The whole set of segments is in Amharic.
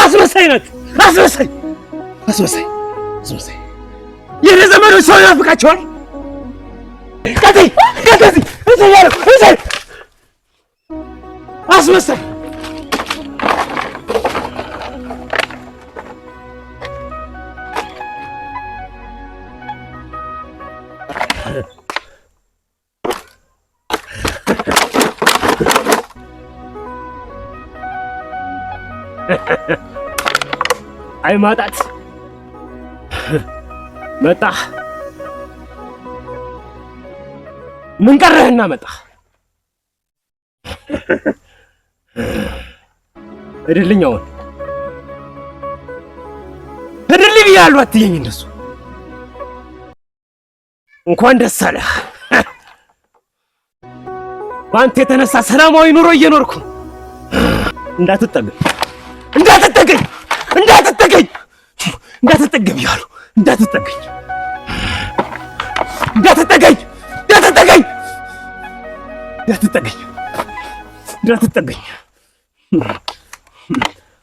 አስመሳይ ናት። አስመሳይ የኔ ዘመዶች ሰው ያፍቃቸዋል። ከዚህ አስመሳይ አይ ማጣት መጣ። ምን ቀረህና መጣ? እድልኝ አሁን እድልኝ ብያለሁ። አትየኝ እንደሱ። እንኳን ደስ አለህ። በአንተ የተነሳ ሰላማዊ ኑሮ እየኖርኩ እንዳትጠገኝ ብያለሁ። እንዳትጠገኝ።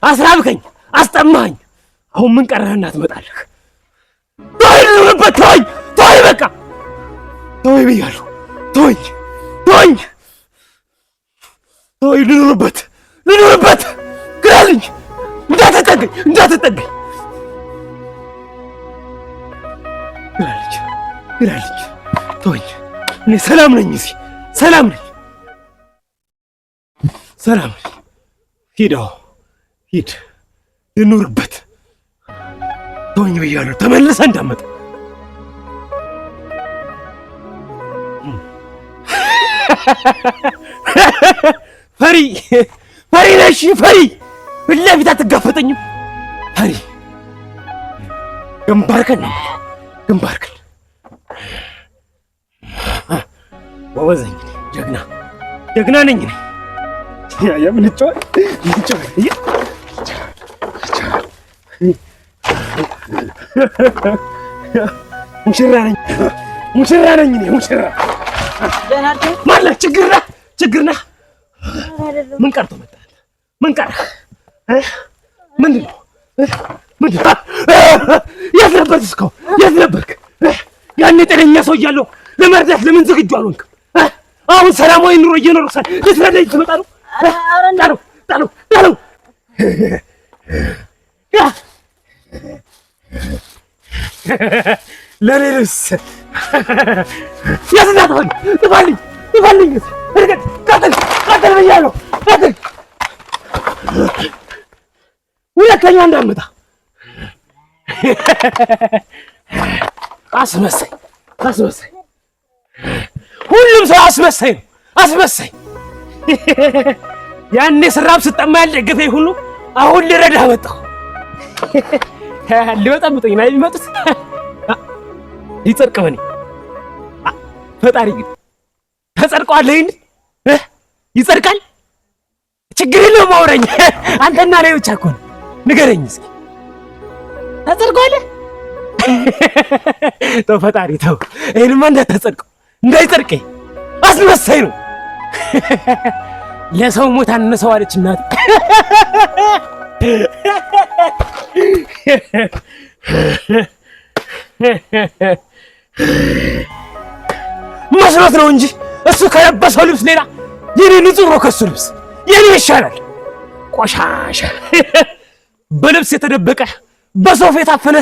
አስራብከኝ፣ አስጠማኝ። አሁን ምን ቀረህና ትመጣለህ? ተወኝ፣ በቃ ተወኝ ብያለሁ። ተወኝ፣ ልኑርበት። ግራልኝ፣ እንዳትጠገኝ። ግራልኝ፣ ተወኝ። እኔ ሰላም ነኝ፣ ሰላም ነኝ። ሂድ፣ ልኑርበት። ተወኝ ብያለሁ። ተመልሰህ እንዳትመጣ። ፈሪ ነሽ፣ ፈሪ። ፊት ለፊት አትጋፈጠኝም። ፈሪ ግንባርክን ጎበዝ ነኝ፣ ጀግና ነኝ። ሙሽራ ነኝ። ማለት ችግር ነህ። ምን ቀርቶ መጣህ? ምን ቀረህ? ምንድን ነው? የት ነበርክ እስካሁን? የት ነበርክ? ያኔ ጤነኛ ሰው እያለሁ ለመርዳት ለምን ዝግጁ አልሆንክም? አሁን ሰላማዊ ኑሮ እየኖርክ ሳል ልትረዳኝ ትመጣ ነው? ጣለው። ለኔ ልብስ ያስናታል። ጥፋልኝ። ቀጥል ብያለሁ። ሁለተኛ እንዳትመጣ። አስመሳይ። ሁሉም ሰው አስመሳይ ነው። ያኔ ስራብ ስጠማ ያልደገፈኝ ሁሉ አሁን ልረዳህ መጣሁ። ሊበጠብጡኝ ነው የሚመጡት። ይጸድቅ በኔ ፈጣሪ ግን ተጸድቀዋል። ይጸድቃል። ችግር የለውም። አውረኝ። አንተና እኔ ብቻ እኮ ነው። ንገረኝ እስኪ ተጸድቀዋል? ተው ፈጣሪ ተው። ይሄንማ እንዳይጸድቀኝ። አስመሳይ ነው። ለሰው ሞት አነሰው አለች እናት። መስሎት ነው እንጂ እሱ ከለበሰው ልብስ ሌላ የኔ ንጹህ ነው። ከሱ ልብስ የኔ ይሻላል። ቆሻሻ በልብስ የተደበቀ በሶፍ የታፈነ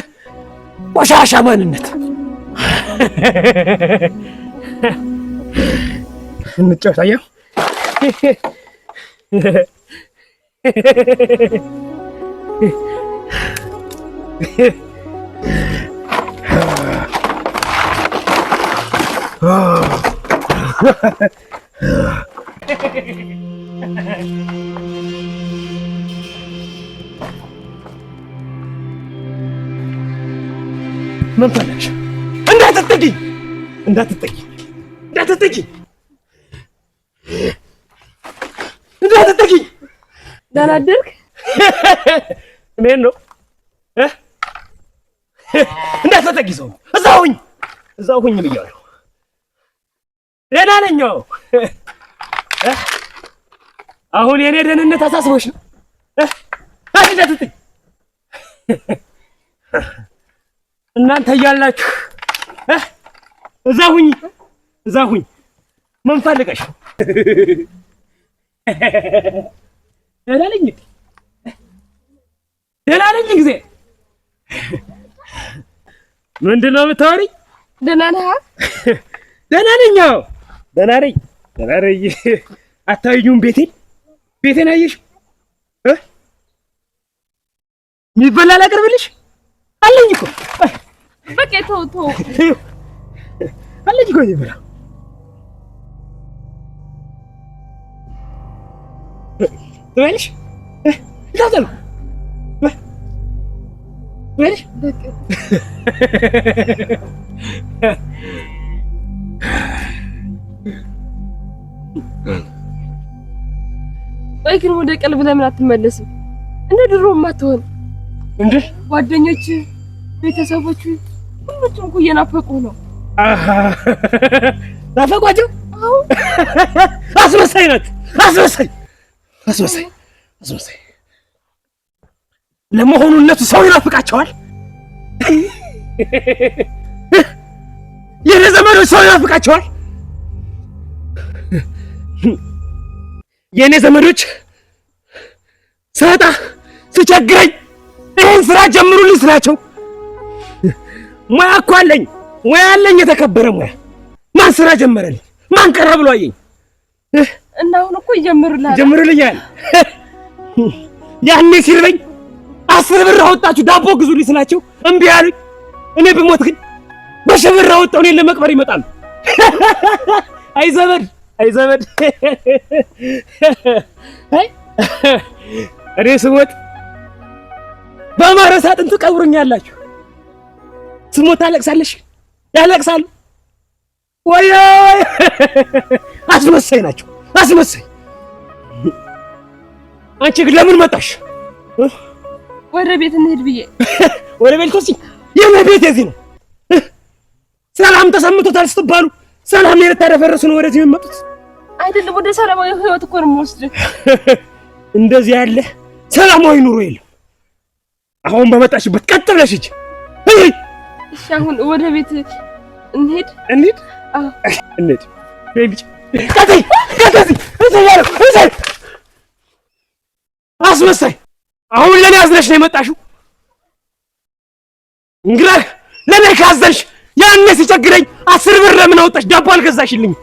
ቆሻሻ ማንነት። እንጫወት። አየሁ ምን ፈለግሽ? እንዳትጠጊ ደህና አደርክ? እኔን ነው እንዳትጠጊ። ሰው እዛው ሁኝ ብያለሁ። ደህና ነኝ። አሁን የኔ ደህንነት አሳስቦሽ ነው? እናንተ እያላችሁ እዛ ሁኝ ምን ፈልገሽ? ደህና ነኝ ጊዜ ምንድን ነው የምታወሪኝ? ደህና ነህ? ደህና ነኝ። አዎ ደህና ነኝ። አታዩኝም? ቤቴን አየሽው? የሚበላ ላቅርብልሽ? አለኝ እኮ በቃ ተው አለኝ እኮ የሚበላ ትበያለሽ? እንዳትበሉ ትበያለሽ? ቆይ ግን ወደ ቀልብ ለምን አትመለስም? እንደ ድሮም አትሆን እንዴ? ጓደኞች፣ ቤተሰቦች ሁሉም እኮ እየናፈቁ ነው። ናፈቋቸው? አዎ። አስመሳይ ናት። አስመሳይ ለመሆኑ እነሱ ሰው ይናፍቃቸዋል? የኔ ዘመዶች ሰው ይናፍቃቸዋል? የኔ ዘመዶች ስወጣ ስቸግረኝ ይህን ስራ ጀምሩልኝ ስላቸው ሙያ እኮ አለኝ፣ የተከበረ ሙያ። ማን ስራ ጀመረልኝ? ማን ቀረ ብሎ አየኝ? እና አሁን እኮ ይጀምሩልኛል። ያኔ ሲርበኝ 10 ብር አወጣችሁ ዳቦ ግዙልኝ ስላቸው እምቢ አሉኝ። እኔ ብሞት ግን በ1000 ብር አወጣው እኔን ለመቅበር ይመጣሉ። አይ ዘመድ እኔ ስሞት በአማረ ሳጥን ትቀብሩኛላችሁ። ስሞት ታለቅሳለሽ፣ ያለቅሳሉ። ወይ አስመሳይ ናቸው። አንቺ ግን ለምን መጣሽ? ወደ ቤት እንሂድ ብዬ። ወደ ቤት ተወስኝ። የኔ ቤት እዚህ ነው። ሰላም ተሰምቶታል ስትባሉ ሰላም ልታደፈርሱ ነው ወደዚህ የመጡት? አይደለም፣ ወደ ሰላማዊ ህይወት እኮ ነው የምወስድህ። እንደዚህ ያለ ሰላማዊ ኑሮ የለም። አሁን በመጣሽበት ቀጥ ብለሽ ሂጂ። እሺ፣ አሁን ወደ ቤት እንሂድ። አዎ እንሂድ። ቀጥይ። አስመሳይ! አሁን ለኔ አዝነሽ ነው የመጣሽው? እንግዲህ ለኔ ካዘንሽ ያኔ ሲቸግረኝ 10 ብር ለምን አወጣሽ ዳቦ አልገዛሽልኝ?